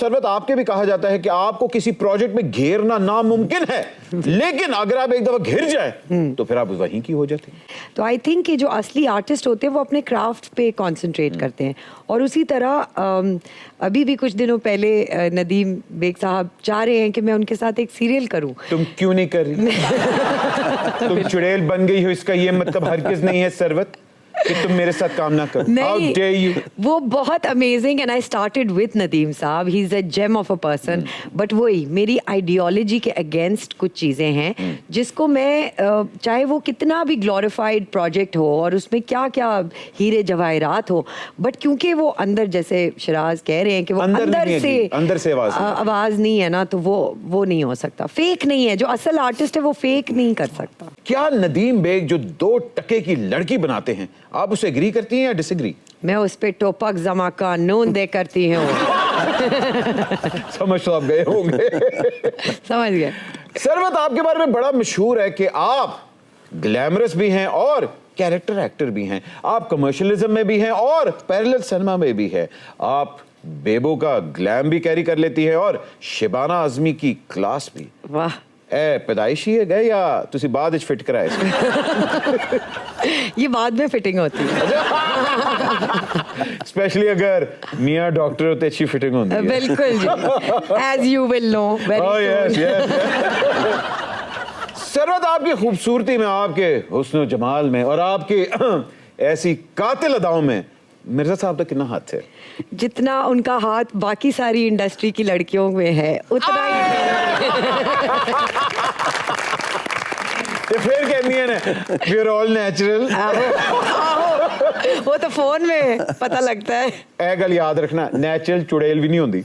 सरवत, आपके भी कहा जाता है कि आपको किसी प्रोजेक्ट में घेरना नामुमकिन है, लेकिन अगर आप एक दफा घिर जाए तो फिर आप वहीं की हो जाते हैं। तो आई थिंक कि जो असली आर्टिस्ट होते हैं वो अपने क्राफ्ट पे कंसंट्रेट करते हैं, और उसी तरह अभी भी कुछ दिनों पहले नदीम बेग साहब चाह रहे हैं कि मैं उनके साथ एक सीरियल करूं। तुम क्यों नहीं कर रही? तुम चुड़ैल बन गई हो, इसका ये मतलब हरगिज नहीं है सरवत कि तुम मेरे साथ काम ना करो। How dare you? वो बहुत amazing, and I started with Nadeem साहब, he is a gem of a person, but वही मेरी आइडियोलॉजी के अगेंस्ट कुछ चीज़ें हैं जिसको मैं चाहे वो कितना भी ग्लोरीफाइड प्रोजेक्ट हो और उसमें क्या क्या हीरे जवाहरात हो, बट क्योंकि वो अंदर, जैसे शिराज कह रहे हैं कि वो अंदर से आवाज़ नहीं है ना, तो वो नहीं हो सकता, फेक नहीं है। जो असल आर्टिस्ट है वो फेक नहीं कर सकता। क्या नदीम बेग जो 2 टके की लड़की बनाते हैं, आप उसे एग्री करती हैं या डिसएग्री? मैं उस पे टोपक जमा का नून दे करती हूँ। समझ तो आप गए होंगे। समझ गए। सरवत, आपके बारे में बड़ा मशहूर है कि आप ग्लैमरस भी हैं और कैरेक्टर एक्टर भी हैं, आप कमर्शियलिज्म में भी हैं और पैरेलल सिनेमा में भी है। आप बेबो का ग्लैम भी कैरी कर लेती है और शिबाना आजमी की क्लास भी। वाह। पैदाइशी है गए या तुसी बाद विच फिट कराए? ये बाद में फिटिंग होती है। स्पेशली अगर मियां डॉक्टर होते अच्छी फिटिंग होती है। बिल्कुल जी, as you will know very soon. Sarwat, आपकी खूबसूरती में, आपके हुस्न जमाल में और आपकी ऐसी कातिल अदाओं में मिर्जा साहब का कितना हाथ है? जितना उनका हाथ बाकी सारी इंडस्ट्री की लड़कियों में है उतना ही। ते फिर कहनी है ना, वी आर ऑल नेचुरल। वो तो फोन में पता लगता है। ए गल याद रखना, नेचुरल चुड़ैल भी नहीं होती।